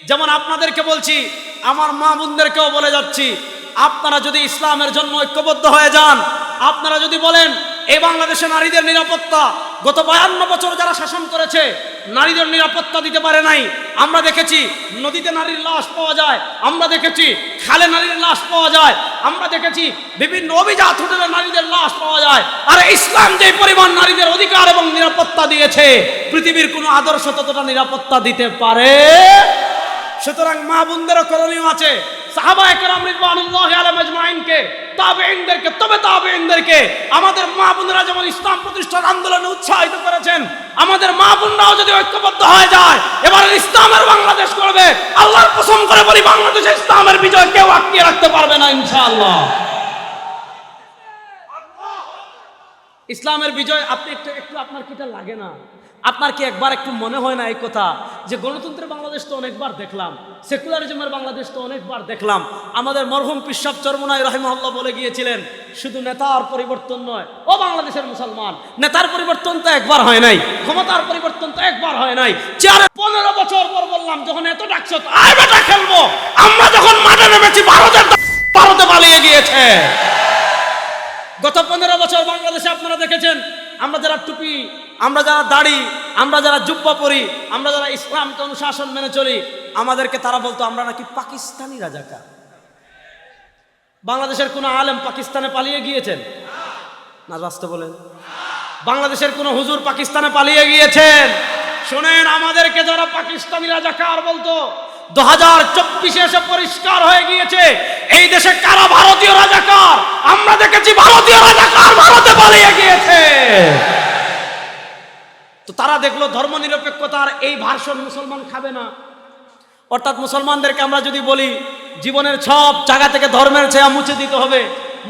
যেমন আপনাদেরকে বলছি, আমার মা বোনদেরকেও বলে যাচ্ছি, আপনারা যদি ইসলামের জন্য ঐক্যবদ্ধ হয়ে যান, আপনারা যদি বলেন এই বাংলাদেশে নারীদের নিরাপত্তা, গত 52 বছর যারা শাসন করেছে নারীদের নিরাপত্তা দিতে পারে নাই। আমরা দেখেছি নদীতে নারীর লাশ পাওয়া যায়, আমরা দেখেছি খালে নারীর লাশ পাওয়া যায়, আমরা দেখেছি বিভিন্ন অভিজাত হোটেলে নারীদের লাশ পাওয়া যায়। আর ইসলাম যে পরিমাণ নারীদের অধিকার এবং নিরাপত্তা দিয়েছে, পৃথিবীর কোনো আদর্শ ততটা নিরাপত্তা দিতে পারে। সুতরাং মা বোনদেরও করণীয় আছে, সাহাবায়ে কেরাম রিদওয়ানুল্লাহি আলাইহিম আজমাইনকে, তাবেঈনদেরকে, তবে তাবেঈনদেরকে আমাদের মা বোনেরা যেমন ইসলাম প্রতিষ্ঠার আন্দোলনে উৎসাহিত করেছেন, আমাদের মা বোনরাও যদি ঐক্যবদ্ধ হয়ে যায়, এবার ইসলামের বাংলাদেশ করবে। আল্লাহর কসম করে বলি, বাংলাদেশে ইসলামের বিজয় কেউ আটকে রাখতে পারবে না ইনশাআল্লাহ। ইসলামের বিজয় আপনি একটু আপনার কিটা লাগে না? আপনার কি একবার একটু মনে হয় না এই কথা যে গণতন্ত্রের বাংলাদেশ তো অনেকবার দেখলাম, সেকুলারিজমের বাংলাদেশ তো অনেকবার দেখলাম। আমাদের মরহুম পীর সাহেব চরমনাই রাহিমাহুল্লাহ বলে গিয়েছিলেন, শুধু নেতার পরিবর্তন নয় ও বাংলাদেশের মুসলমান, নেতার পরিবর্তন তো একবার হয় নাই, ক্ষমতার পরিবর্তন তো একবার হয় নাই। 15 বছর পর বললাম, যখন এত ডাকছো আয় বেটা খেলবো, আমরা যখন মাঠে নেমেছি ভারতে পালিয়ে গিয়েছে। গত 15 বছর বাংলাদেশে আপনারা দেখেছেন, আমরা যারা টুপি, আমরা যারা দাড়ি, আমরা যারা জুব্বা পরি, আমরা যারা ইসলামকে অনুশাসন মেনে চলি, আমাদেরকে তারা বলতো আমরা নাকি পাকিস্তানি রাজাকার। বাংলাদেশের কোন আলেম পাকিস্তানে পালিয়ে গিয়েছেন না? বাস্তব বলেন, বাংলাদেশের কোন হুজুর পাকিস্তানে পালিয়ে গিয়েছেন? শোনেন, আমাদেরকে যারা পাকিস্তানি রাজাকার বলতো, 2024 এসে পরিষ্কার হয়ে গিয়েছে এই দেশে কারা ভারতীয় রাজাকার। আমরা দেখেছি ভারতীয় রাজাকার ভারতে পালিয়ে গিয়েছে। তো তারা দেখলো ধর্মনিরপেক্ষতার এই ভার্সন মুসলমান খাবে না। অর্থাৎ মুসলমানদেরকে আমরা যদি বলি জীবনের সব জায়গা থেকে ধর্মের ছায়া মুছে দিতে হবে,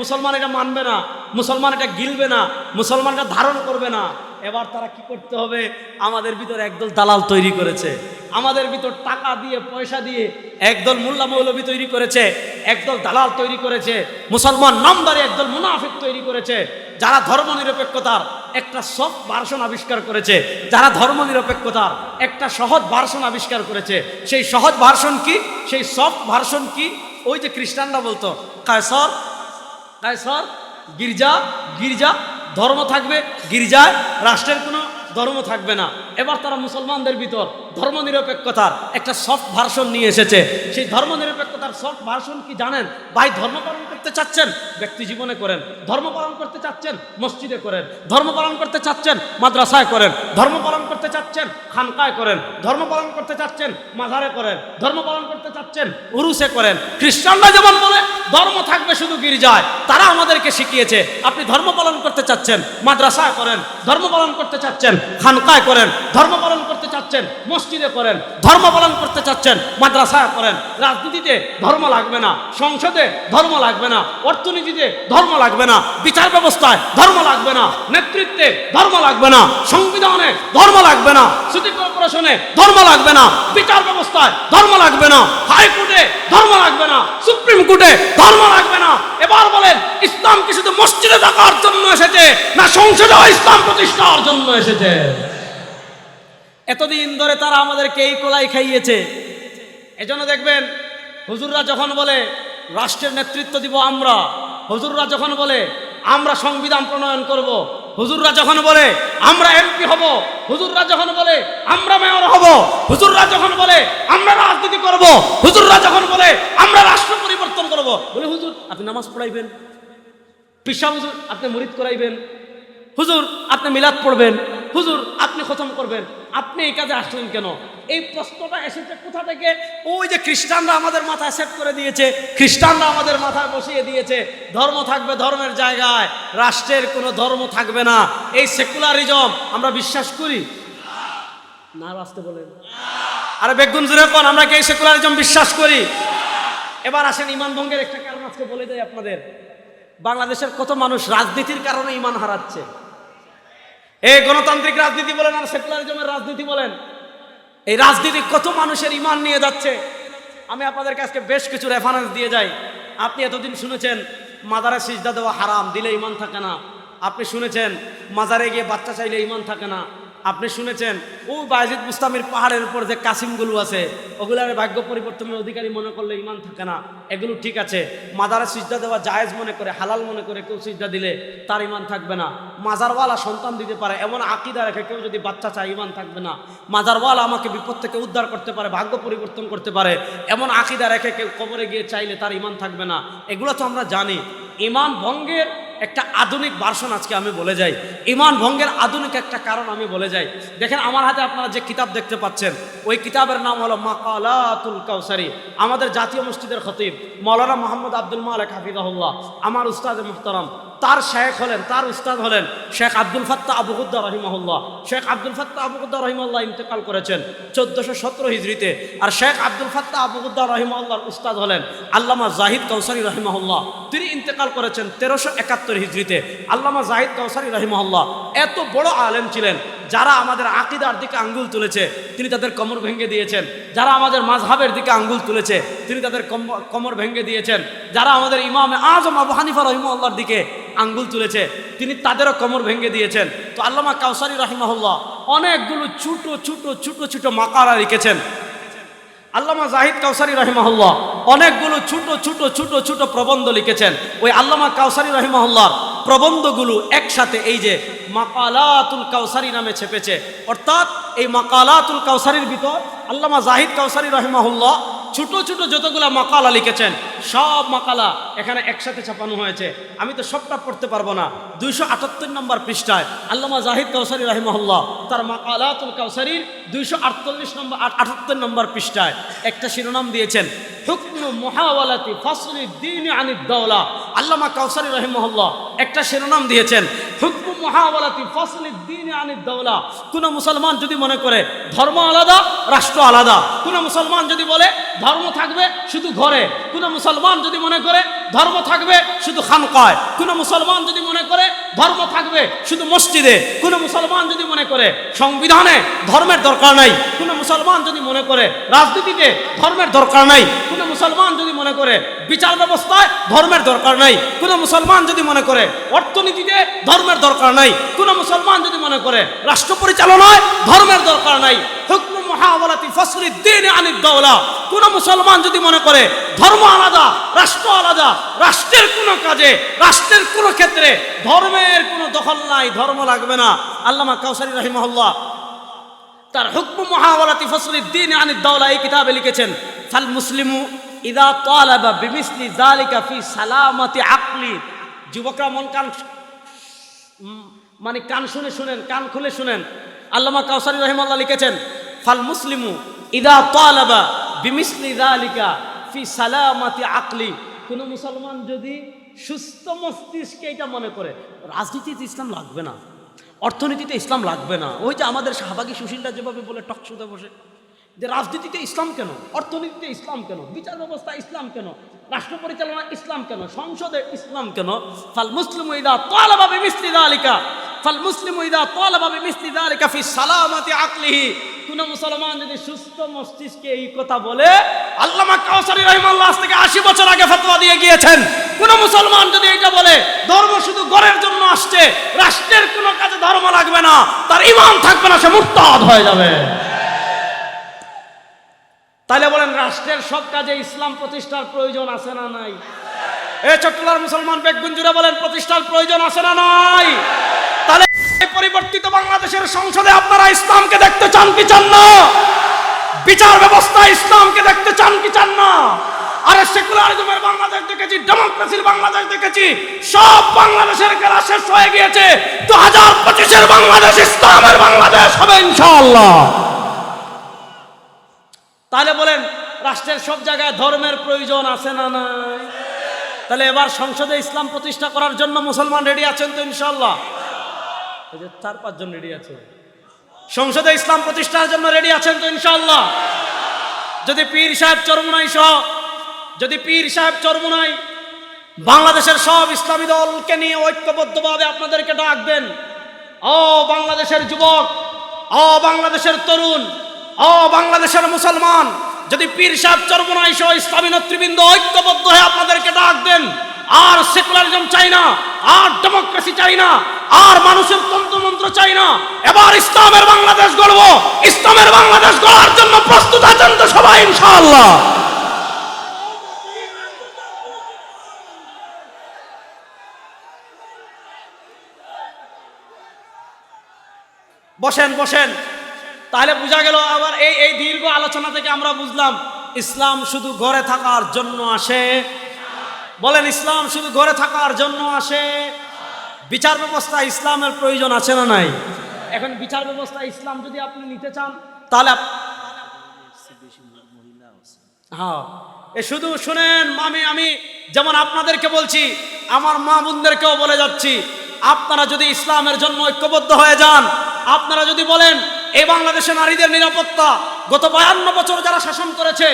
মুসলমান এটা মানবে না, মুসলমান এটা গিলবে না, মুসলমান এটা ধারণ করবে না। এবার তারা কি করতে হবে? আমাদের ভিতর একদল দালাল তৈরি করেছে, আমাদের ভিতর টাকা দিয়ে পয়সা দিয়ে একদল মোল্লা মৌলবী তৈরি করেছে, একদল দালাল তৈরি করেছে, মুসলমান নামদারি একদল মুনাফিক তৈরি করেছে, যারা ধর্মনিরপেক্ষতার একটা সফট ভার্সন আবিষ্কার করেছে, যারা ধর্মনিরপেক্ষতার একটা সহজ ভার্সন আবিষ্কার করেছে। সেই সহজ ভার্সন কি, সেই সফট ভার্সন কি? ওই যে খ্রিস্টানরা বলতো কায়সর কায়সর, গির্জা গির্জা, ধর্ম থাকবে গির্জায়, রাষ্ট্রের কোনো ধর্ম থাকবে না। এবার তারা মুসলমানদের ভিতর ধর্মনিরপেক্ষতার একটা সফট ভার্সন নিয়ে এসেছে। সেই ধর্মনিরপেক্ষতার সফট ভার্সন কি জানেন? ভাই, ধর্ম পালন করতে চাচ্ছেন ব্যক্তি জীবনে করেন, ধর্ম পালন করতে চাচ্ছেন মসজিদে করেন, ধর্ম পালন করতে চাচ্ছেন মাদ্রাসায় করেন, ধর্ম পালন করতে চাচ্ছেন খানকায় করেন, ধর্ম পালন করতে চাচ্ছেন মাজারে করেন, ধর্ম পালন করতে চাচ্ছেন উরুসে করেন। খ্রিস্টানরা যেমন বলে ধর্ম থাকবে শুধু গির্জায়, তারা আমাদেরকে শিখিয়েছে আপনি ধর্ম পালন করতে চাচ্ছেন মাদ্রাসায় করেন, ধর্ম পালন করতে চাচ্ছেন খানকায় করেন, ধর্ম পালন করতে চাচ্ছেন মসজিদে করেন, ধর্ম পালন করতে চাচ্ছেন মাদ্রাসায় করেন। রাজনীতিতে ধর্ম লাগবে না, সংসদে ধর্ম লাগবে না, অর্থনীতিতে ধর্ম লাগবে না, বিচার ব্যবস্থায় ধর্ম লাগবে না, নেতৃত্বে ধর্ম লাগবে না, সংবিধানে ধর্ম লাগবে না, সিটি কর্পোরেশনে ধর্ম লাগবে না, বিচার ব্যবস্থায় ধর্ম লাগবে না, হাইকোর্টে ধর্ম লাগবে না, সুপ্রিম কোর্টে ধর্ম লাগবে না। এবার বলেন, ইসলাম কি শুধু মসজিদে থাকার জন্য এসেছে, না সংসদে ইসলাম প্রতিষ্ঠার জন্য এসেছে? এতদিন ধরে তারা আমাদেরকে এই কোলাই খাইয়েছে। এজন্য দেখবেন হুজুররা যখন বলে রাষ্ট্রের নেতৃত্ব দিব আমরা, হুজুররা যখন বলে আমরা সংবিধান প্রণয়ন করব, হুজুররা যখন বলে আমরা এমপি হব, হুজুররা যখন বলে আমরা মেয়র হব, হুজুররা যখন বলে আমরা রাজনীতি করব, হুজুররা যখন বলে আমরা রাষ্ট্র পরিবর্তন করব, বলে হুজুর আপনি নামাজ পড়াইবেন, পিসা হুজুর আপনি মুরিদ করাইবেন, হুজুর আপনি মিলাদ পড়বেন, হুজুর আপনি খতম করবেন, আপনি এই কাজে আসলেন কেন? এই প্রশ্নটা এসেছে কোথা থেকে? ওই যে খ্রিস্টানরা আমাদের মাথায় সেট করে দিয়েছে, খ্রিস্টানরা আমাদের মাথায় বসিয়ে দিয়েছে ধর্ম থাকবে ধর্মের জায়গায়, রাষ্ট্রের কোনো ধর্ম থাকবে না। এই সেকুলারিজম আমরা বিশ্বাস করি না? আসতে বলেন, আরে বেগুন জুড়ে কোন আমরা কি এই সেকুলারিজম বিশ্বাস করি? এবার আসেন ইমান ভঙ্গের একটা কারণ আজকে বলে দেয় আপনাদের। বাংলাদেশের কত মানুষ রাজনীতির কারণে ইমান হারাচ্ছে। এই গণতান্ত্রিক রাজনীতি বলেন আর সেকুলারিজমের রাজনীতি বলেন, এই রাজনীতি কত মানুষের ইমান নিয়ে যাচ্ছে। আমি আপনাদেরকে আজকে বেশ কিছু রেফারেন্স দিয়ে যাই। আপনি এতদিন শুনেছেন মাজারে সিজদা দেওয়া হারাম, দিলে ইমান থাকে না। আপনি শুনেছেন মাজারে গিয়ে বাচ্চা চাইলে ইমান থাকে না। আপনি শুনেছেন ও বায়েজিদ বুস্তামির পাহাড়ের উপর যে কাসিমগুলো আছে ওগুলার ভাগ্য পরিবর্তনের অধিকারী মনে করলে ইমান থাকে না, এগুলো ঠিক আছে। মাজারে সিজদা দেওয়া জায়েজ মনে করে, হালাল মনে করে কেউ সিজদা দিলে তার ইমান থাকবে না। মাজারওয়ালা সন্তান দিতে পারে এমন আকীদা রেখে কেউ যদি বাচ্চা চায় ইমান থাকবে না। মাজারওয়ালা আমাকে বিপদ থেকে উদ্ধার করতে পারে, ভাগ্য পরিবর্তন করতে পারে এমন আকীদা রেখে কেউ কবরে গিয়ে চাইলে তার ইমান থাকবে না। এগুলো তো আমরা জানি। ইমান ভঙ্গের একটা আধুনিক ভার্সন আজকে আমি বলে যাই, ইমান ভঙ্গের আধুনিক একটা কারণ আমি বলে যাই। দেখেন আমার হাতে আপনারা যে কিতাব দেখতে পাচ্ছেন ওই কিতাবের নাম হলো মাকালাতুল কাউসারি। আমাদের জাতীয় মসজিদের খতিব মাওলানা মোহাম্মদ আব্দুল মালিক হাফিজাহুল্লাহ, আমার উস্তাদ মুহতারাম, তার শেখ হলেন, তার উস্তাদ হলেন Sheikh Abdul Fattah Abu Ghudda রহিমাহুল্লাহ। Sheikh Abdul Fattah Abu Ghudda রহিমাহুল্লাহ ইন্তেকাল করেছেন 1417 হিজরিতে। আর Sheikh Abdul Fattah Abu Ghudda রহিমাহুল্লাহর উস্তাদ হলেন আল্লামা জাহিদ কাউসারি রহিমাহুল্লাহ, তিনি ইন্তেকাল করেছেন 1371 হিজরিতে। আল্লামা জাহিদ কাউসারি রহিমাহুল্লাহ এত বড় আলেম ছিলেন, যারা আমাদের আকীদার দিকে আঙ্গুল তুলেছে তিনি তাদের কোমর ভেঙে দিয়েছেন, যারা আমাদের মাযহাবের দিকে আঙ্গুল তুলেছে তিনি তাদের কোমর ভেঙে দিয়েছেন, যারা আমাদের ইমাম আজম আবু হানিফা রহিমাহুল্লাহর দিকে আঙ্গুল তুলেছে তিনি তাদেরও কোমর ভেঙে দিয়েছেন। তো আল্লামা কাউসারি রহিমাহুল্লাহ অনেকগুলো ছোট ছোট ছোট ছোট মাকালা লিখেছেন। আল্লামা জাহিদ কাউসারি রহিমাহুল্লাহ অনেকগুলো ছোট ছোট ছোট ছোট প্রবন্ধ লিখেছেন। ওই আল্লামা কাউসারি রহিমাহুল্লাহর প্রবন্ধগুলো একসাথে এই যে মাকালাতুল কাউসারি নামে ছেপেছে। অর্থাৎ এই মাকালাতুল কাউসারির ভিতর আল্লামা জাহিদ কাউসারি রহিমাহুল্লাহ ছোট ছোট যতগুলো মাকালা লিখেছেন সব মাকালা এখানে একসাথে ছাপানো হয়েছে। আমি তো সবটা পড়তে পারবো না। 278 নম্বর পৃষ্ঠায় আল্লামা জাহিদ কাউসারি রহিমাহুল্লাহ তার মাকালাতুল কাউসারির 278 নম্বর পৃষ্ঠায় একটা শিরোনাম দিয়েছেন হুকমু মুহাওয়ালাতি ফাসলি দ্বীন আনিদ দাওলা। আল্লামা কাউসারি রহিমাহুল্লাহ একটা শিরোনাম দিয়েছেন হুকমু মুহাওয়ালাতি ফাসলি দ্বীন আনিদ দাওলা। কোন মুসলমান যদি মনে করে ধর্ম আলাদা রাষ্ট্র আলাদা, কোন মুসলমান যদি বলে ধর্ম থাকবে শুধু ঘরে, কোন মুসলমান যদি মনে করে ধর্ম থাকবে শুধু খানকায়, কোন মুসলমান যদি মনে করে ধর্ম থাকবে শুধু মসজিদে, কোন মুসলমান যদি মনে করে সংবিধানে ধর্মের দরকার নাই, কোন মুসলমান যদি মনে করে রাজনীতিতে ধর্মের দরকার নাই, কোন মুসলমান যদি মনে করে বিচার ব্যবস্থায় ধর্মের দরকার নাই, কোন মুসলমান যদি মনে করে অর্থনীতিতে ধর্মের দরকার নাই, কোন মুসলমান যদি মনে করে রাষ্ট্র পরিচালনায় ধর্মের দরকার নাই, হুকমু মুহাওয়ালাতি ফাসলি দ্বীন আনিদ দাওলা। কোন মুসলমান যদি মনে করে ধর্ম আলাদা রাষ্ট্র আলাদা, রাষ্ট্রের কোনো কাজে রাষ্ট্রের কোনো ক্ষেত্রে ধর্মের কোনো দখল নাই, ধর্ম লাগবে না। আল্লামা কাউসারি রাহিমাহুল্লাহ তার হুকমু মুহাওয়ালাতি ফাসলি দ্বীন আনিদ দাওলা এই কিতাবে লিখেছেন ফাল মুসলিমু ইযা তালাবা বিমিসলি যালিকা ফি সালামাতি আকলি। যুবকরা মন কান মানে কান শুনে শুনেন, কান খুলে শুনেন। আল্লামা কাউসারি রাহিমাহুল্লাহ লিখেছেন ফাল মুসলিমু ইযা তালাবা বিমিসলি যালিকা ফি সালামাতি আকলি। কোন মুসলমান যদি সুস্থ মস্তিষ্কে এটা মনে করে রাজনীতিতে ইসলাম লাগবে না, অর্থনীতিতে ইসলাম লাগবে না, ওই যে আমাদের শাহবাগী সুশীলরা যেভাবে বলে টকশোতে বসে যে রাজনীতিতে ইসলাম কেন, অর্থনীতিতে ইসলাম কেন, বিচার ব্যবস্থা ইসলাম কেন, রাষ্ট্র পরিচালনা ইসলাম কেন, সংসদে ইসলাম কেন। ফাল মুসলিমু ইযা তালাবা বিমিসলি যালিকা ফাল মুসলিমু ইযা তালাবা বিমিসলি যালিকা ফি সালামাতি আকলিহি। কোন মুসলমান যদি সুস্থ মস্তিষ্কে এই কথা বলে, আল্লামা কাউসারি রাহিমাহুল্লাহ আজ থেকে 80 বছর আগে ফতোয়া দিয়ে গিয়েছেন, কোন মুসলমান যদি এটা বলে ধর্ম শুধু ঘরের জন্য আসছে, রাষ্ট্রের কোনো কাজে ধর্ম লাগবে না, তার ঈমান থাকবে না, সে মুরতাদ হয়ে যাবে। তাহলে বলেন রাষ্ট্রের সব কাজে ইসলাম প্রতিষ্ঠার প্রয়োজন আছে না নাই? এই চট্টগ্রামের মুসলমান বেগবুঞ্জুরা বলেন প্রতিষ্ঠার প্রয়োজন আছে না নাই? তাহলে পরিবর্তিত বাংলাদেশের সংসদে আপনারা ইসলামকে দেখতে চান কি চান না? বিচার ব্যবস্থা ইসলামকে দেখতে চান কি চান না? আরে সেকুলারিজমের বাংলাদেশ দেখেছি, ডেমোক্রেসির বাংলাদেশ দেখেছি, সব বাংলাদেশের খেলা শেষ হয়ে গিয়েছে। 2025-এর বাংলাদেশ ইসলামের বাংলাদেশ হবে ইনশাআল্লাহ। তাহলে বলেন রাষ্ট্রের সব জায়গায় ধর্মের প্রয়োজন আছে না নাই? তাহলে এবার সংসদে ইসলাম প্রতিষ্ঠা করার জন্য মুসলমান রেডি আছেন তো ইনশাআল্লাহ? এই যে 4-5 জন রেডি আছে। সংসদে ইসলাম প্রতিষ্ঠার জন্য রেডি আছেন তো ইনশাআল্লাহ? যদি পীর সাহেব চরমুনাই বাংলাদেশের সব ইসলামী দলকে নিয়ে ঐক্যবদ্ধভাবে আপনাদেরকে ডাক দেন, ও বাংলাদেশের যুবক, ও বাংলাদেশের তরুণ, ও বাংলাদেশের মুসলমান, যদি পীর সাহেব চরমুনাই সহ ইসলামী নেতৃবৃন্দ ঐক্যবদ্ধ হয়ে আপনাদেরকে ডাক দেন, আর সেকুলারিজম চাই না, আর ডেমোক্রেসি চাই না, আর মানুষের তন্ত্রমন্ত্র গণতন্ত্র চাই না, এবার ইসলামের বাংলাদেশ গড়ব। ইসলামের বাংলাদেশ গড়ার জন্য প্রস্তুত আছেন তো সবাই ইনশাআল্লাহ? বসেন বসেন। তাহলে বোঝা গেল আবার এই দীর্ঘ আলোচনা থেকে আমরা বুঝলাম ইসলাম শুধু ঘরে থাকার জন্য আসে। বলেন, ইসলাম শুধু ঘরে থাকার জন্য আসে। বিচার ব্যবস্থা ইসলামের প্রয়োজন আছে না নাই? এখন বিচার ব্যবস্থা ইসলাম যদি আপনি নিতে চান তাহলে হ্যাঁ, এ শুধু শুনেন, আমি যেমন আপনাদেরকে বলছি, আমার মা বোনদেরকেও বলে যাচ্ছি, আপনারা যদি ইসলামের জন্য ঐক্যবদ্ধ হয়ে যান, আপনারা যদি বলেন এই বাংলাদেশে নারীদের নিরাপত্তা, গত 52 বছর যারা শাসন করেছে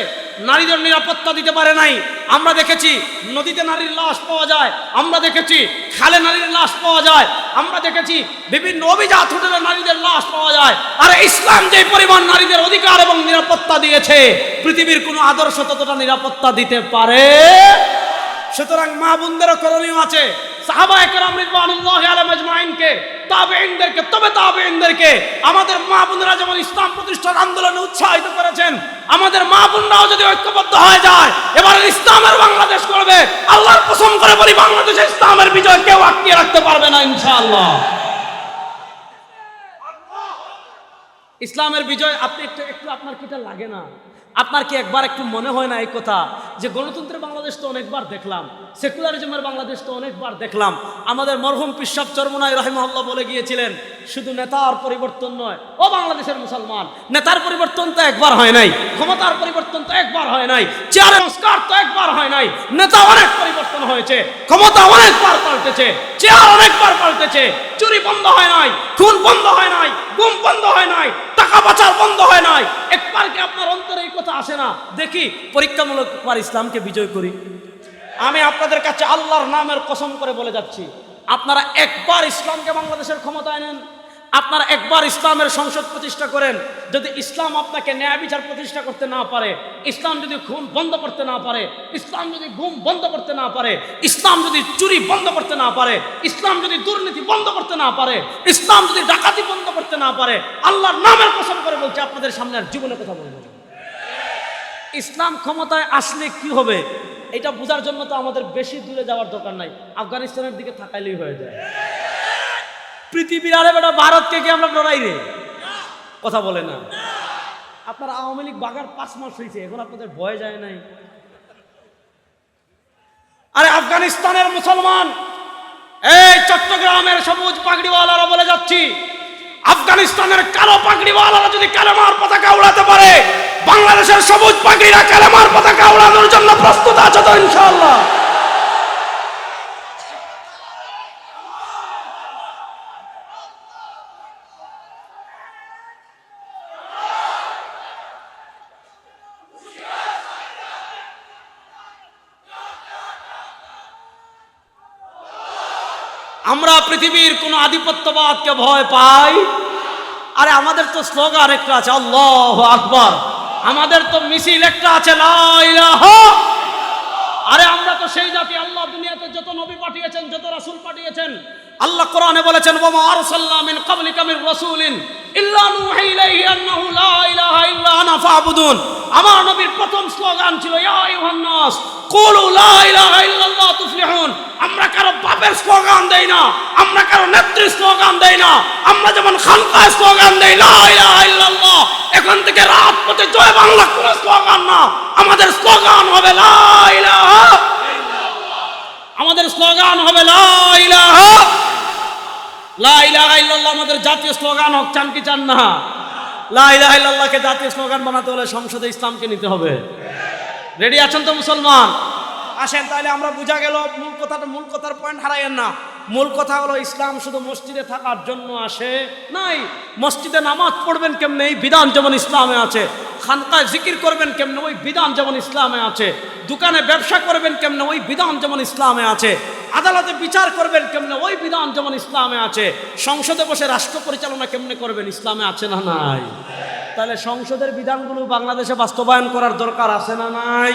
নারীদের নিরাপত্তা দিতে পারে নাই। আমরা দেখেছি নদীতে নারীর লাশ পাওয়া যায়, আমরা দেখেছি খালে নারীর লাশ পাওয়া যায়, আমরা দেখেছি বিভিন্ন অভিজাত হোটেলে নারীদের লাশ পাওয়া যায়। আর ইসলাম যে পরিমাণ নারীদের অধিকার এবং নিরাপত্তা দিয়েছে, পৃথিবীর কোনো আদর্শ ততটা নিরাপত্তা দিতে পারে। সুতরাং মা বোনদেরও করণীয় আছে, সাহাবায়ে কেরাম রিদওয়ানুল্লাহি আলাইহিম আজমাইনকে, তাবেঈনদেরকে, তবে তাবেঈনদেরকে, আমাদের মা বোনেরা যেমন ইসলাম প্রতিষ্ঠার আন্দোলনে উৎসাহিত করেছেন, আমাদের মা বোনরাও যদি ঐক্যবদ্ধ হয়ে যায়, এবারে ইসলামের বাংলাদেশ করবে। আল্লাহর কসম করে বলি, বাংলাদেশে ইসলামের বিজয় কেউ আটকিয়ে রাখতে পারবে না ইনশাআল্লাহ। ইসলামের বিজয় আপনি একটু আপনার কিটা লাগে না? আপনার কি একবার একটু মনে হয় না এই কথা যে গণতন্ত্রের বাংলাদেশ তো অনেকবার দেখলাম, সেকুলারিজমের বাংলাদেশ তো অনেকবার দেখলাম। আমাদের মরহুম পিশাব চরমনাই রাহিমাহুল্লাহ বলে গিয়েছিলেন, শুধু নেতার পরিবর্তন নয় ও বাংলাদেশের মুসলমান, নেতার পরিবর্তন তো একবার হয় নাই, ক্ষমতার পরিবর্তন তো একবার হয় নাই, চেয়ারের সংস্কার তো একবার হয় নাই। নেতা অনেক পরিবর্তন হয়েছে, ক্ষমতা অনেকবার পাল্টেছে, চেয়ার অনেকবার পাল্টেছে, চুরি বন্ধ হয় নাই, খুন বন্ধ হয় নাই, গুম বন্ধ হয় নাই, টাকা পাচার বন্ধ হয় নাই। একবার কি আপনার অন্তরে এই কথা আসে না, দেখি পরীক্ষামূলক একবার ইসলামকে বিজয় করি? আমি আপনাদের কাছে আল্লাহর নামের কসম করে বলে যাচ্ছি, আপনারা একবার ইসলামকে বাংলাদেশের ক্ষমতায় নেন, আপনারা একবার ইসলামের সংসদ প্রতিষ্ঠা করেন। যদি ইসলাম আপনাকে ন্যায় বিচার প্রতিষ্ঠা করতে না পারে, ইসলাম যদি খুন বন্ধ করতে না পারে, ইসলাম যদি গুম বন্ধ করতে না পারে, ইসলাম যদি চুরি বন্ধ করতে না পারে, ইসলাম যদি দুর্নীতি বন্ধ করতে না পারে, ইসলাম যদি ডাকাতি বন্ধ করতে না পারে, আল্লাহর নামের কসম করে বলছি আপনাদের সামনে আর জীবনে কথা বলবো না। ইসলাম ক্ষমতায় আসলে কি হবে এটা বোঝার জন্য তো আমাদের বেশি দূরে যাওয়ার দরকার নাই, আফগানিস্তানের দিকে তাকাইলেই হয়ে যায়। পৃথিবীর আরে বেটা ভারতকে কি আমরা লড়াই রে? কথা বলে না। আপনার আওয়ামী লীগ বাগার 5 মাস হয়েছে, এখন আপনাদের ভয় যায় নাই? আরে আফগানিস্তানের মুসলমান, এই চট্টগ্রামের সবুজ পাগড়িওয়ালারা বলে যাচ্ছি, আফগানিস্তানের কালো পাগড়িওয়ালারা যদি কালেমার পতাকা উড়াতে পারে, বাংলাদেশের সবুজ পাগড়িরা কালেমার পতাকা উড়ানোর জন্য প্রস্তুত আছে তো ইনশাআল্লাহ? আমরা পৃথিবীর কোন আধিপত্যবাদকে ভয় পাই? আরে আমাদের তো স্লোগান একটা আছে, আল্লাহু আকবার। আমাদের তো মিছিল একটা আছে, লা ইলাহা। আরে আমরা তো সেই জাতি, আল্লাহ দুনিয়াতে যত নবী পাঠিয়েছেন, যত রাসূল পাঠিয়েছেন, আল্লাহ কোরআনে বলেছেন, ওয়া মা আরসালনা মিন ক্বাবলিকা মির রাসূলিন ইল্লা নূহি ইলাইহি আন্নাহু লা ইলাহা ইল্লা আনা ফা'বুদুন। আমার নবীর প্রথম স্লোগান ছিল, ইয়া আইয়ুহান নাস কুলু লা ইলাহা ইল্লাল্লাহ তুফলিহুন। আমরা কারো বাপের স্লোগান দেই না, আমরা কারো নেত্রীর স্লোগান দেই না, আমরা যেমন খানকায় স্লোগান দেই লা ইলাহা ইল্লাল্লাহ, এখন থেকে রাত পথে জয় বাংলা কোন স্লোগান না, আমাদের স্লোগান হবে লা ইলাহা ইল্লাল্লাহ। আমাদের স্লোগান হবে লা ইলাহা, লা ইলাহা ইল্লাল্লাহ আমাদের জাতীয় স্লোগান হোক, চান কি চান না? লা ইলাহা ইল্লাল্লাহকে জাতীয় স্লোগান বানাতে হলে সংসদে ইসলামকে নিতে হবে। রেডি আছেন তো মুসলমান? আসেন তাহলে আমরা বুঝা গেল মূল কথার পয়েন্ট হারাইয়েন না। মূল কথা হলো ইসলাম শুধু মসজিদে থাকার জন্য আসে নাই। মসজিদে নামাজ পড়বেন কেমনে, এই বিধান যেমন ইসলামে আছে। খানকায় জিকির করবেন কেমনে, ওই বিধান যেমন ইসলামে আছে। দোকানে ব্যবসা করবেন কেমনে, ওই বিধান যেমন ইসলামে আছে। আদালতে বিচার করবেন কেমনে, ওই বিধান যেমন ইসলামে আছে। সংসদে বসে রাষ্ট্র পরিচালনা কেমনে করবেন, ইসলামে আছে না নাই? তাহলে সংসদের বিধানগুলো বাংলাদেশে বাস্তবায়ন করার দরকার আছে না নাই?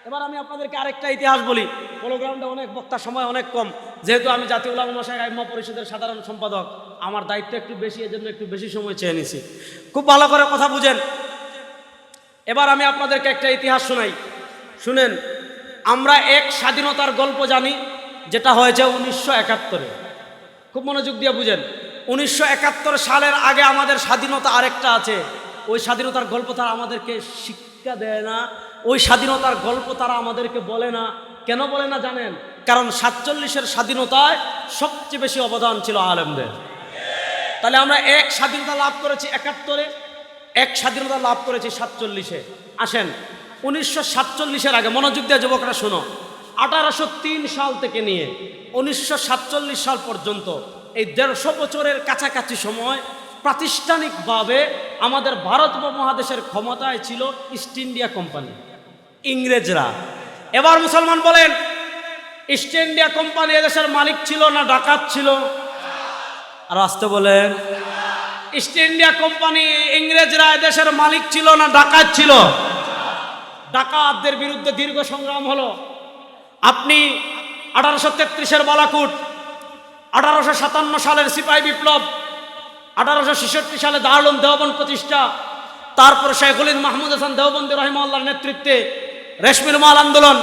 এবার আমি আপনাদেরকে আরেকটা ইতিহাস বলি। প্রোগ্রামটা অনেক বক্তা, সময় অনেক কম। যেহেতু আমি জাতীয় উলামা মাশায়েখ আইম্মা পরিষদের সাধারণ সম্পাদক, আমার দায়িত্ব একটু বেশি, এজন্য একটু বেশি সময় চেয়ে নিছি। খুব ভালো করে কথা বুঝেন। এবার আমি আপনাদেরকে একটা ইতিহাস শোনাই, শুনেন। আমরা এক স্বাধীনতার গল্প জানি, যেটা হয়েছে 1971-এ। খুব মনোযোগ দিয়ে বুঝেন। 1971 সালের আগে আমাদের স্বাধীনতা আরেকটা আছে। ওই স্বাধীনতার গল্প তারা আমাদেরকে শিক্ষা দেয় না, ওই স্বাধীনতার গল্প তারা আমাদেরকে বলে না। কেন বলে না জানেন? কারণ 47-এর স্বাধীনতায় সবচেয়ে বেশি অবদান ছিল আলেমদের। তাহলে আমরা এক স্বাধীনতা লাভ করেছি 71-এ, এক স্বাধীনতা লাভ করেছি 47-এ। আসেন 1947-এর আগে, মনোযোগ দিয়ে যুবকরা শোনো, 1803 সাল থেকে নিয়ে 1947 সাল পর্যন্ত এই 150 বছরের কাছাকাছি সময় প্রাতিষ্ঠানিকভাবে আমাদের ভারত উপমহাদেশের ক্ষমতায় ছিল ইস্ট ইন্ডিয়া কোম্পানি, ইংরেজরা। এবার মুসলমান বলেন, ইস্ট ইন্ডিয়া কোম্পানি এদেশের মালিক ছিল না ডাকাত ছিল? আর আসতে বলেন, ইস্ট ইন্ডিয়া কোম্পানি ইংরেজরা এদেশের মালিক ছিল না ডাকাত ছিল? ডাকাতদের বিরুদ্ধে দীর্ঘ সংগ্রাম হলো। আপনি 1833-এর বালাকুট, 1857 সালের সিপাহী বিপ্লব, 1866 সালে দারুল উলুম দেওবন্দ প্রতিষ্ঠা, তারপর শেখুল হিন্দ মাহমুদ হাসান দেওবন্দি রাহিমাহুল্লাহর নেতৃত্বে রেশমির মাল আন্দোলন,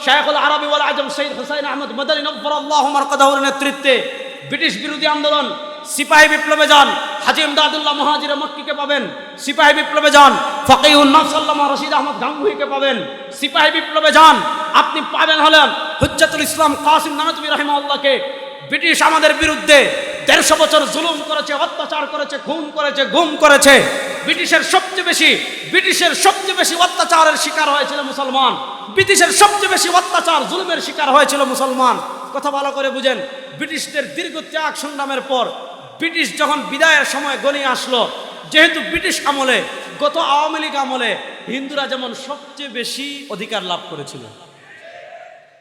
শাইখুল আরবি ওয়াল আজম সৈয়দ হুসাইন আহমদ মাদানী নব্বরাল্লাহু মারকাদাহুর নেতৃত্বে ব্রিটিশ বিরোধী আন্দোলন, সিপাহী বিপ্লবে যান হাজী ইমদাদুল্লাহ মুহাজিরে মক্কিকে পাবেন, সিপাহী বিপ্লবে যান ফকিহুন নফস আল্লামা রশিদ আহমদ গাঙ্গুহিকে পাবেন, সিপাহী বিপ্লবে যান আপনি পাবেন হলেন হুজ্জাতুল ইসলাম কাসিম নানতুবি রাহিমাহুল্লাহকে। ব্রিটিশ আমাদের বিরুদ্ধে 150 বছর জুলুম করেছে, অত্যাচার করেছে, গুম করেছে। ব্রিটিশের সবচেয়ে বেশি অত্যাচারের শিকার হয়েছিল মুসলমান। ব্রিটিশের সবচেয়ে বেশি অত্যাচার জুলুমের শিকার হয়েছিল মুসলমান। কথা ভালো করে বুঝেন। ব্রিটিশদের দীর্ঘ ত্যাগ সংগ্রামের পর ব্রিটিশ যখন বিদায়ের সময় গনিয়ে আসলো, যেহেতু ব্রিটিশ আমলে, গত আওয়ামী লীগ আমলে হিন্দুরা যেমন সবচেয়ে বেশি অধিকার লাভ করেছিল।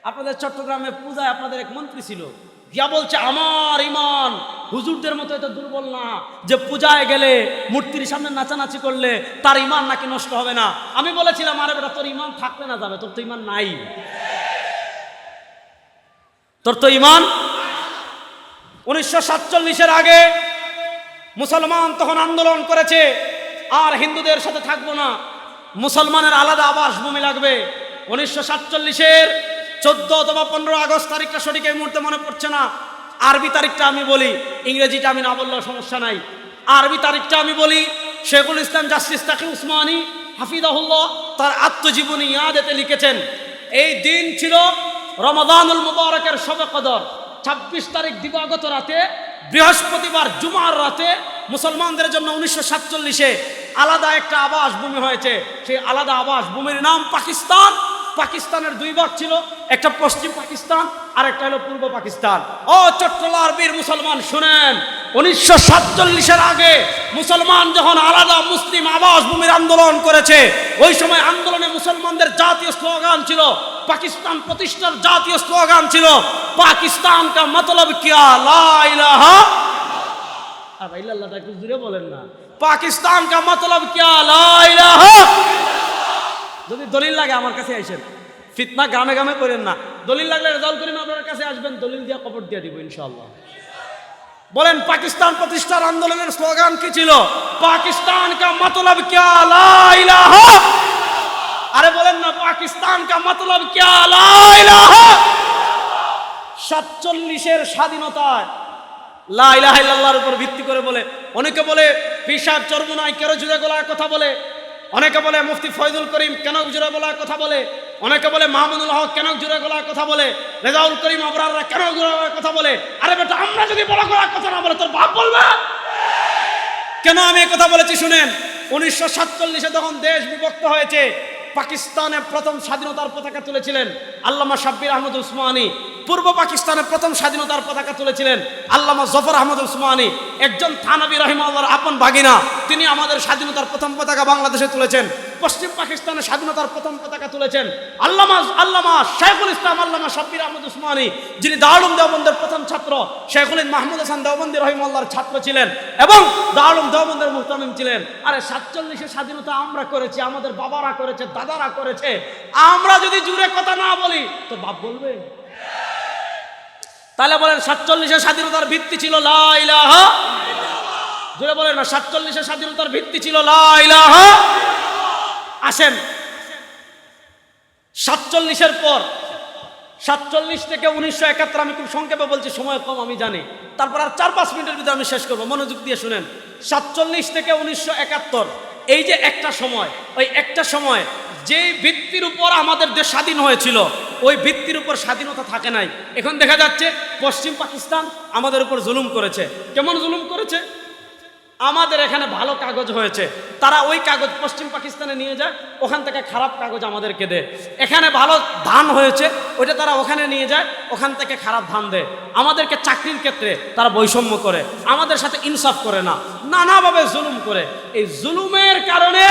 আপনাদের চট্টগ্রামে পূজায় আপনাদের এক মন্ত্রী ছিল, গিয়া বলছে আমার ইমান হুজুরদের মতো এত দুর্বল না যে পূজায় গেলে মূর্তির সামনে নাচানাচি করলে তার ইমান নাকি নষ্ট হবে না। আমি বলেছিলাম, আরে বেটা তোর ইমান থাকলে না যাবে, তোর তো ইমান নাই, তোর তো ইমান। 1947-এর আগে মুসলমান তখন আন্দোলন করেছে, আর হিন্দুদের সাথে থাকবো না, মুসলমানের আলাদা আবাস ভূমি লাগবে। 1947-এর 14 অথবা 15 আগস্ট তারিখটা সঠিক এই মুহূর্তে মনে পড়ছে না, আরবি তারিখটা আমি বলি, ইংরেজিটা আমি না বললেও সমস্যা নাই। আরবি তারিখটা আমি বলি, শেখুল ইসলাম জাস্টিস তাকি উসমানী হাফিজাহুল্লাহ তার আত্মজীবনী ইয়াদেতে লিখেছেন, এই দিন ছিল রমাদানুল মুবারকের শবে কদর। 26 তারিখ দিবাগত রাতে, বৃহস্পতিবার জুমার রাতে মুসলমানদের জন্য 1947-এ আলাদা একটা আবাস ভূমি হয়েছে। সেই আলাদা আবাস ভূমির নাম পাকিস্তান। পাকিস্তানের 2 ভাগ ছিল, একটা পশ্চিম পাকিস্তান আর একটা হলো পূর্ব পাকিস্তান। ও চট্টলার বীর মুসলমান শুনেন, 1947-এর আগে মুসলমান যখন আলাদা মুসলিম আবাস ভূমির আন্দোলন করেছে, ওই সময় আন্দোলনে মুসলমানদের জাতীয় স্লোগান ছিল, পাকিস্তান প্রতিষ্ঠার জাতীয় স্লোগান ছিল পাকিস্তান কা মতলব কিয়া লা ইলাহা, আর ভাই আল্লাহটা একটু জোরে বলেন না, পাকিস্তান কা মতলব কিয়া লা ইলাহা। যদি দলিল লাগে আমার কাছে আইসেন, ফিতনা গ্রামে গ্রামে করেন না। দলিল লাগলে রেজাউল করিম আপনার কাছে আসবেন, দলিল দিয়ে কবর দিয়ে দিব ইনশাআল্লাহ। বলেন পাকিস্তান প্রতিষ্ঠার আন্দোলনের স্লোগান কি ছিল? পাকিস্তান কা মতলব কিয়া লা ইলাহা। আরে বলেন না, পাকিস্তান কা মতলব কিয়া লা ইলাহা। 47-এর স্বাধীনতায় লা ইলাহা ইল্লাল্লাহর উপর ভিত্তি করে বলে, অনেকে বলে পীর সাহেব চরমোনাই কেন জুড়ে গলার কথা বলে, অনেকে বলে মুফতি ফয়জুল করিম কেন জুড়ে গলার কথা বলে, অনেকে বলে মাহমুদুল হক কেন জুড়ে গলার কথা বলে, রেজাউল করিম আবরাররা কেন জুড়ে গলার কথা বলে। আরে বেটা, আমরা যদি বড় গলার কথা না বলে তোর বাপ বলবে কেন? আমি এই কথা বলেছি শুনেন, 1947-এ যখন দেশ বিভক্ত হয়েছে, পাকিস্তানে প্রথম স্বাধীনতার পতাকা তুলেছিলেন আল্লামা শাব্বির আহমদ উসমানী। পূর্ব পাকিস্তানে প্রথম স্বাধীনতার পতাকা তুলেছিলেন আল্লামা জফর আহমদ উসমানী, একজন থানবী রাহিমাহুল্লাহর আপন ভাগিনা। তিনি আমাদের স্বাধীনতার প্রথম পতাকা বাংলাদেশে তুলেছেন। পশ্চিম পাকিস্তানে স্বাধীনতার প্রথম পতাকা তুলেছেন আল্লামা শেখুল ইসলাম আল্লামা শাব্বির আহমদ উসমানী, যিনি দারুল উলুম দেওবন্দের প্রথম ছাত্র, শেখুল হিন্দ মাহমুদ হাসান দেওবন্দি রাহিমাহুল্লাহর ছাত্র ছিলেন এবং দারুল উলুম দেওবন্দের মুহতামিম ছিলেন। আরে 47-এর স্বাধীনতা আমরা করেছি, আমাদের বাবারা করেছে, দাদারা করেছে। আমরা যদি জুড়ে কথা না বলি তো বাপ বলবে। তাহলে বলেন 47-এর স্বাধীনতার ভিত্তি ছিল লা ইলাহা, জোরে বলেন না, 47-এর স্বাধীনতার ভিত্তি ছিল লা ইলাহা। আসেন 47-এর পর 47 থেকে 1971, আমি খুব সংক্ষেপে বলছি, সময় কম আমি জানি, তারপর আর 4-5 মিনিটের ভিতরে আমি শেষ করবো, মনোযোগ দিয়ে শুনেন। 47 থেকে 1971, এই যে একটা সময়, ওই একটা সময় যে ভিত্তির উপর আমাদের দেশ স্বাধীন হয়েছিল, ওই ভিত্তির উপর স্বাধীনতা থাকে নাই। এখন দেখা যাচ্ছে পশ্চিম পাকিস্তান আমাদের উপর জুলুম করেছে। কেমন জুলুম করেছে? আমাদের এখানে ভালো কাগজ হয়েছে, তারা ওই কাগজ পশ্চিম পাকিস্তানে নিয়ে যায়, ওখান থেকে খারাপ কাগজ আমাদেরকে দেয়। এখানে ভালো ধান হয়েছে, ওইটা তারা ওখানে নিয়ে যায়, ওখান থেকে খারাপ ধান দেয়। আমাদেরকে চাকরির ক্ষেত্রে তারা বৈষম্য করে, আমাদের সাথে ইনসাফ করে না, নানাভাবে জুলুম করে। এই জুলুমের কারণে,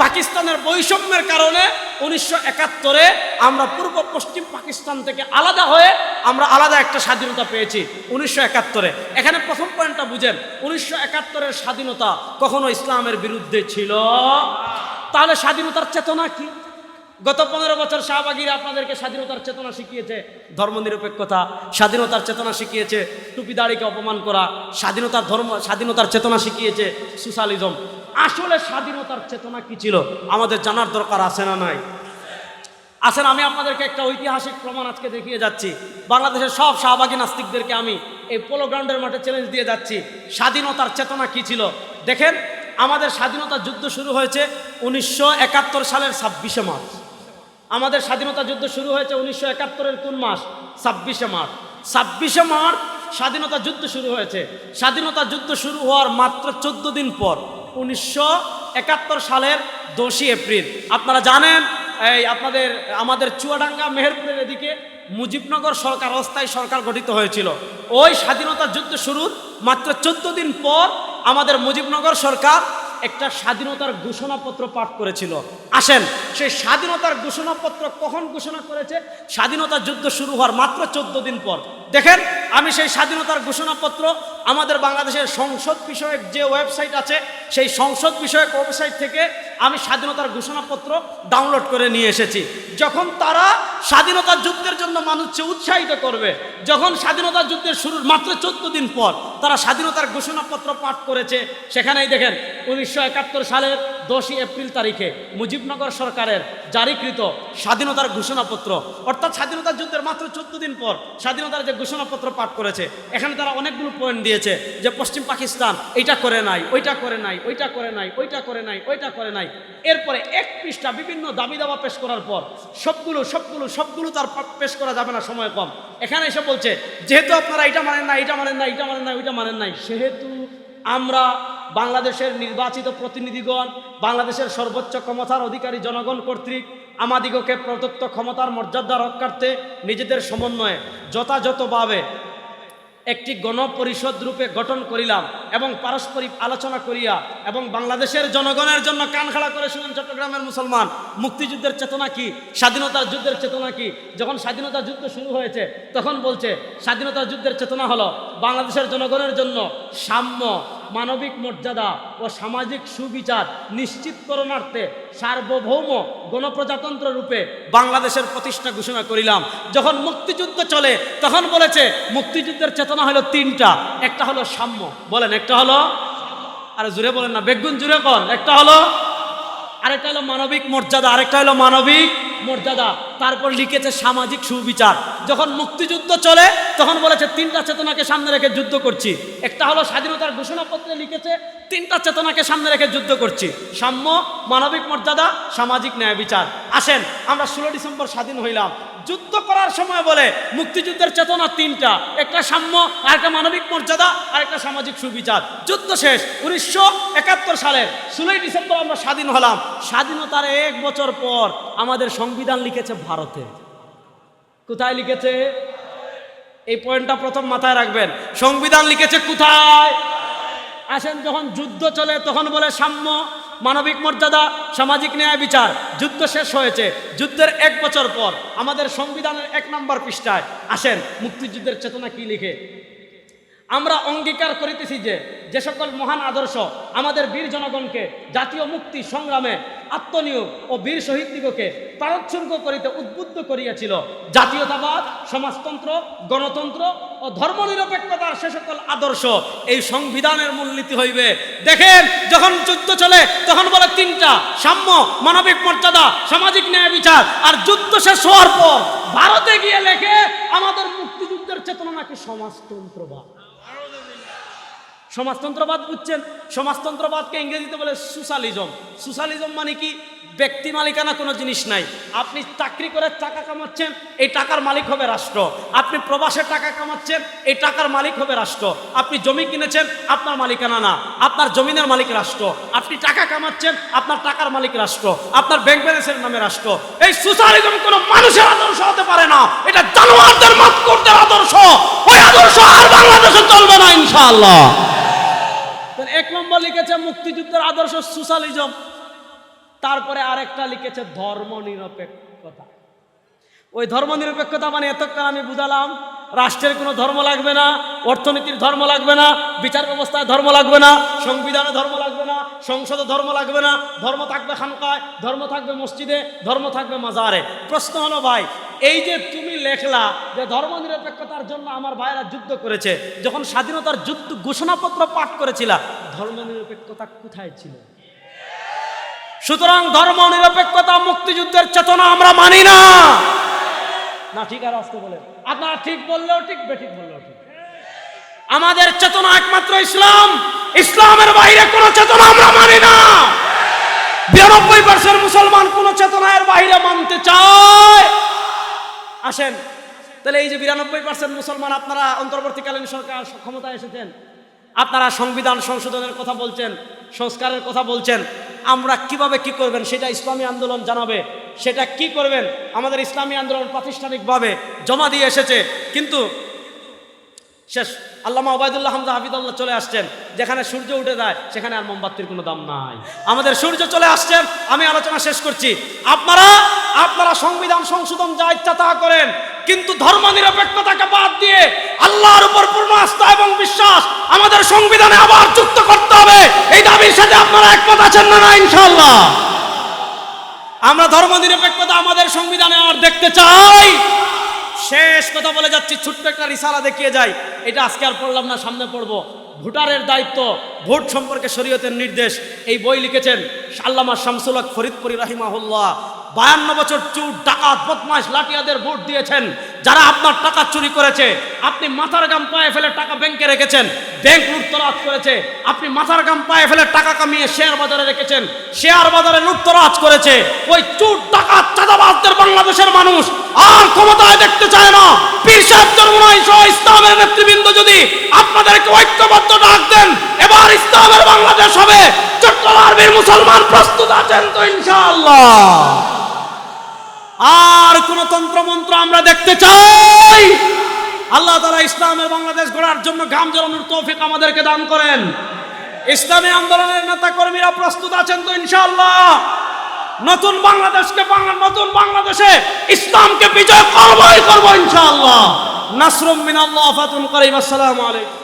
পাকিস্তানের বৈষম্যের কারণে 1971-এ আমরা পূর্ব পশ্চিম পাকিস্তান থেকে আলাদা হয়ে আমরা আলাদা একটা স্বাধীনতা পেয়েছি 1971-এ। এখানে প্রথম পয়েন্টটা বুঝেন, 1971-এর স্বাধীনতা কখনো ইসলামের বিরুদ্ধে ছিল? তাহলে স্বাধীনতার চেতনা কি? গত 15 বছর শাহবাগীরা আপনাদেরকে স্বাধীনতার চেতনা শিখিয়েছে, ধর্মনিরপেক্ষতা, স্বাধীনতার চেতনা শিখিয়েছে, টুপি দাড়িকে অপমান করা, স্বাধীনতার চেতনা শিখিয়েছে সোশ্যালিজম। আসলে স্বাধীনতার চেতনা কি ছিল আমাদের জানার দরকার আছে না নাই? আসেন আমি আপনাদেরকে একটা ঐতিহাসিক প্রমাণ আজকে দেখিয়ে যাচ্ছি। বাংলাদেশের সব শাহবাগী নাস্তিকদেরকে আমি এই পোলো গ্রাউন্ডের মাঠে চ্যালেঞ্জ দিয়ে যাচ্ছি, স্বাধীনতার চেতনা কি ছিল। দেখেন, আমাদের স্বাধীনতা যুদ্ধ শুরু হয়েছে 1971 সালের 26শে মার্চ। আমাদের স্বাধীনতা যুদ্ধ শুরু হয়েছে 1971-এর কোন মাস? 26শে মার্চ। 26শে মার্চ স্বাধীনতা যুদ্ধ শুরু হয়েছে। স্বাধীনতা যুদ্ধ শুরু হওয়ার মাত্র 14 দিন পর 1971 সালের 10ই এপ্রিল, আপনারা জানেন আমাদের চুয়াডাঙ্গা মেহেরপুরের এদিকে মুজিবনগর সরকার, অস্থায়ী সরকার গঠিত হয়েছিল। ওই স্বাধীনতা যুদ্ধ শুরুর মাত্র 14 দিন পর আমাদের মুজিবনগর সরকার একটা স্বাধীনতার ঘোষণাপত্র পাঠ করেছিল। আসেন, সেই স্বাধীনতার ঘোষণাপত্র কখন ঘোষণা করেছে? স্বাধীনতা যুদ্ধ শুরু হওয়ার মাত্র 14 দিন পর। দেখেন, আমি সেই স্বাধীনতার ঘোষণাপত্র আমাদের বাংলাদেশের সংসদ বিষয়ক যে ওয়েবসাইট আছে, সেই সংসদ বিষয়ক ওয়েবসাইট থেকে আমি স্বাধীনতার ঘোষণাপত্র ডাউনলোড করে নিয়ে এসেছি। যখন তারা স্বাধীনতা যুদ্ধের জন্য মানুষকে উৎসাহিত করবে, যখন স্বাধীনতা যুদ্ধের শুরুর মাত্র 14 দিন পর তারা স্বাধীনতার ঘোষণাপত্র পাঠ করেছে, সেখানেই দেখেন 1971 সালের 10ই এপ্রিল তারিখে মুজিবনগর সরকারের জারিকৃত স্বাধীনতার ঘোষণাপত্র, অর্থাৎ স্বাধীনতা যুদ্ধের মাত্র 14 দিন পর স্বাধীনতার যে ঘোষণাপত্র পাঠ করেছে, এখানে তারা অনেকগুলো পয়েন্ট দিয়েছে যে পশ্চিম পাকিস্তান এইটা করে নাই, ওইটা করে নাই, ওইটা করে নাই, ওইটা করে নাই, ওইটা করে নাই। এরপরে এক পৃষ্ঠা বিভিন্ন দাবি দাওয়া পেশ করার পর সবগুলো তার পেশ করা যাবে না, সময় কম। এখানে এসে বলছে, যেহেতু আপনারা এটা মানেন না, এটা মানেন না, এটা মানেন না, ওইটা মানেন নাই, সেহেতু আমরা বাংলাদেশের নির্বাচিত প্রতিনিধিগণ, বাংলাদেশের সর্বোচ্চ ক্ষমতার অধিকারী জনগণ কর্তৃক আমাদিগকে প্রদত্ত ক্ষমতার মর্যাদা রক্ষার্থে নিজেদের সমন্বয়ে যথাযথভাবে একটি গণপরিষদ রূপে গঠন করিলাম এবং পারস্পরিক আলোচনা করিয়া এবং বাংলাদেশের জনগণের জন্য কান খাড়া করে শুনেন চট্টগ্রামের মুসলমান, মুক্তিযুদ্ধের চেতনা কি, স্বাধীনতার যুদ্ধের চেতনা কি। যখন স্বাধীনতা যুদ্ধ শুরু হয়েছে তখন বলছে স্বাধীনতা যুদ্ধের চেতনা হলো বাংলাদেশের জনগণের জন্য সাম্য, মানবিক মর্যাদা ও সামাজিক সুবিচার নিশ্চিতকরণার্থে সার্বভৌম গণপ্রজাতন্ত্র রূপে বাংলাদেশের প্রতিষ্ঠা ঘোষণা করিলাম। যখন মুক্তিযুদ্ধ চলে তখন বলেছে মুক্তিযুদ্ধের চেতনা হলো 3টা। একটা হলো সাম্য, বলেন একটা হলো, আরে জুড়ে বলেন না, বেগুন জুড়ে কন, একটা হলো, আরেকটা হলো মানবিক মর্যাদা, আরেকটা হলো মানবিক মর্যাদা, তারপর লিখেছে সামাজিক সুবিচার। যখন মুক্তিযুদ্ধ চলে তখন বলেছে 3টা চেতনাকে সামনে রেখে যুদ্ধ করছি। একটা হলো স্বাধীনতার ঘোষণাপত্রে লিখেছে 3টা চেতনাকে সামনে রেখে যুদ্ধ করছি, সাম্য, মানবিক মর্যাদা, সামাজিক ন্যায় বিচার। আসেন, আমরা 16 ডিসেম্বর স্বাধীন হইলাম, যুদ্ধ করার সময় বলে মুক্তিযুদ্ধের চেতনা 3টা, একটা সাম্য, আরেকটা মানবিক মর্যাদা, আরেকটা সামাজিক সুবিচার। যুদ্ধ শেষ, 1971 সালের 16 ডিসেম্বর আমরা স্বাধীন হলাম। স্বাধীনতার 1 বছর পর আমাদের সংবিধান লিখেছে ভারতে। কোথায় লিখেছে? এই পয়েন্টটা প্রথম মাথায় রাখবেন, সংবিধান লিখেছে কোথায়? আসেন, যখন যুদ্ধ চলে তখন বলে সাম্য, মানবিক মর্যাদা, সামাজিক ন্যায় বিচার। যুদ্ধ শেষ হয়েছে, যুদ্ধের 1 বছর পর আমাদের সংবিধানের 1 নম্বর পৃষ্ঠায় আসেন মুক্তিযুদ্ধের চেতনা কি লিখে, আমরা অঙ্গীকার করিতেছি যে যে সকল মহান আদর্শ আমাদের বীর জনগণকে জাতীয় মুক্তি সংগ্রামে আত্মনিয়োগ ও বীর শহীদদিগকে প্রাণোৎসর্গ করিতে উদ্বুদ্ধ করিয়াছিল, জাতীয়তাবাদ, সমাজতন্ত্র, গণতন্ত্র ও ধর্মনিরপেক্ষতার সে সকল আদর্শ এই সংবিধানের মূলনীতি হইবে। দেখেন, যখন যুদ্ধ চলে তখন বলে তিনটা: সাম্য, মানবিক মর্যাদা, সামাজিক ন্যায় বিচার। আর যুদ্ধ শেষ হওয়ার পর ভারতে গিয়ে লেখে আমাদের মুক্তিযুদ্ধের চেতনা নাকি সমাজতন্ত্রবাদ। সমাজতন্ত্রবাদ বুঝছেন? সমাজতন্ত্রবাদকে ইংরেজিতে বলে সোশ্যালিজম। সোশ্যালিজম মানে কি? ব্যক্তি মালিকানা কোনো জিনিস নাই। আপনি চাকরি করে টাকা কামাচ্ছেন, এই টাকার মালিক হবে রাষ্ট্র। আপনি প্রবাসে টাকা কামাচ্ছেন, এই টাকার মালিক হবে রাষ্ট্র। আপনি জমি কিনেছেন, আপনার মালিকানা না, আপনার জমিনের মালিক রাষ্ট্র। আপনি টাকা কামাচ্ছেন, আপনার টাকার মালিক রাষ্ট্র, আপনার ব্যাংক ব্যালেন্সের নামে রাষ্ট্র। এই সোশ্যালিজম কোনো মানুষের আদর্শ হতে পারে না, এটা জানোয়ারদের মাতকুরদের আদর্শ। ওই আদর্শ আর বাংলাদেশে চলবে না ইনশাআল্লাহ। এক নম্বর লিখেছে মুক্তিযুদ্ধের আদর্শ সোশ্যালিজম, তারপরে আরেকটা লিখেছে ধর্মনিরপেক্ষতা। ওই ধর্মনিরপেক্ষতা মানে এতক্ষণ আমি বুঝালাম রাষ্ট্রের কোনো ধর্ম লাগবে না, অর্থনীতির ধর্ম লাগবে না, বিচার ব্যবস্থায় ধর্ম লাগবে না, সংবিধানে ধর্ম লাগবে না, সংসদে ধর্ম লাগবে না। ধর্ম থাকবে খানকায়, ধর্ম থাকবে মসজিদে, ধর্ম থাকবে মাজারে। প্রশ্ন হলো ভাই, এই যে তুমি লেখলা যে ধর্মনিরপেক্ষতার জন্য আমার ভাইয়েরা যুদ্ধ করেছে, যখন স্বাধীনতার যুদ্ধ ঘোষণাপত্র পাঠ করেছিলা, ধর্মনিরপেক্ষতা কোথায় ছিল? সুতরাং ধর্মনিরপেক্ষতা মুক্তিযুদ্ধের চেতনা আমরা মানি না। না ঠিক আর আসতে বলে আপনারা ঠিক বললেও ঠিক, বেঠিক বললেও ঠিক। আমাদের চেতনা একমাত্র ইসলাম, ইসলামের বাইরে কোন চেতনা আমরা মানি না। 92% মুসলমান কোন চেতনার বাইরে মানতে চায়। আসেন তাহলে এই যে 92% মুসলমান, আপনারা অন্তর্বর্তীকালীন সরকার ক্ষমতায় এসেছেন, আপনারা সংবিধান সংশোধনের কথা বলছেন, সংস্কারের কথা বলছেন, আমরা কিভাবে কি করবেন সেটা ইসলামী আন্দোলন জানাবে। সেটা কি করবেন আমাদের ইসলামী আন্দোলন প্রাতিষ্ঠানিকভাবে জমা দিয়ে এসেছে, কিন্তু শেষ। আল্লামা ওবায়দুল্লাহ হামজা হাফিজুল্লাহ চলে আসছেন, যেখানে সূর্য উঠে যায় সেখানে আর মোমবাতির কোনো দাম নাই। আমাদের সূর্য চলে আসছেন। আমি আলোচনা শেষ করছি। আপনারা সংবিধান সংশোধন যা ইচ্ছা তা করেন, কিন্তু ধর্মনিরপেক্ষতাকে বাদ দিয়ে আল্লাহর উপর পূর্ণ আস্থা এবং বিশ্বাস আমাদের সংবিধানে আবার যুক্ত করতে হবে। এই দাবির সাথে আপনারা একমত আছেন না? ইনশাআল্লাহ আমরা ধর্মনিরপেক্ষতা আমাদের সংবিধানে আর দেখতে চাই। শেষ কথা বলে যাচ্ছি, ছোট্ট একটা রিসালা দেখিয়ে যাই। এটা আজকে আর পড়লাম না, সামনে পড়বো। ভোটারের দায়িত্ব, ভোট সম্পর্কে শরীয়তের নির্দেশ। এই বই লিখেছেন আল্লামা শামসুল হক ফরিদপুরি রাহিমাহুল্লাহ। 52 বছর চোর, ডাকাত, বদমাশ, লাঠিয়াদের ভোট দিয়েছেন। যারা আপনার টাকা চুরি করেছে, আপনি মাথার গাম পায়ে ফেলে টাকা ব্যাংকে রেখেছেন, ব্যাংক লুটতরাজ করেছে। আপনি মাথার গাম পায়ে ফেলে টাকা কামিয়ে শেয়ার বাজারে রেখেছেন, শেয়ার বাজারে লুটতরাজ করেছে। ওই চোর, ডাকাত, চাঁদাবাজদের বাংলাদেশের মানুষ আর ক্ষমতায় দেখতে চায় না। পীর সাহেব চরমনাই সহ ইসলামের নেতৃবৃন্দ যদি আপনাদেরকে ঐক্যবদ্ধ ডাক দেন, এবার ইসলামের বাংলাদেশ হবে। চট্টগ্রামের মুসলমান প্রস্তুত আছেন তো ইনশাআল্লাহ? আর কোন তন্ত্রমন্ত্র আমরা দেখতে চাই? আল্লাহ তাআলা ইসলামের বাংলাদেশ গড়ার জন্য ঘাম ঝরানোর তৌফিক আমাদেরকে দান করেন। ইসলামী আন্দোলনের নেতা কর্মীরা প্রস্তুত আছেন তো ইনশাআল্লাহ? নতুন বাংলাদেশে ইসলামকে বিজয় করবই করব ইনশাআল্লাহ। নাসরুম মিনাল্লাহ, ফাতুন করিম। আসসালামু আলাইকুম।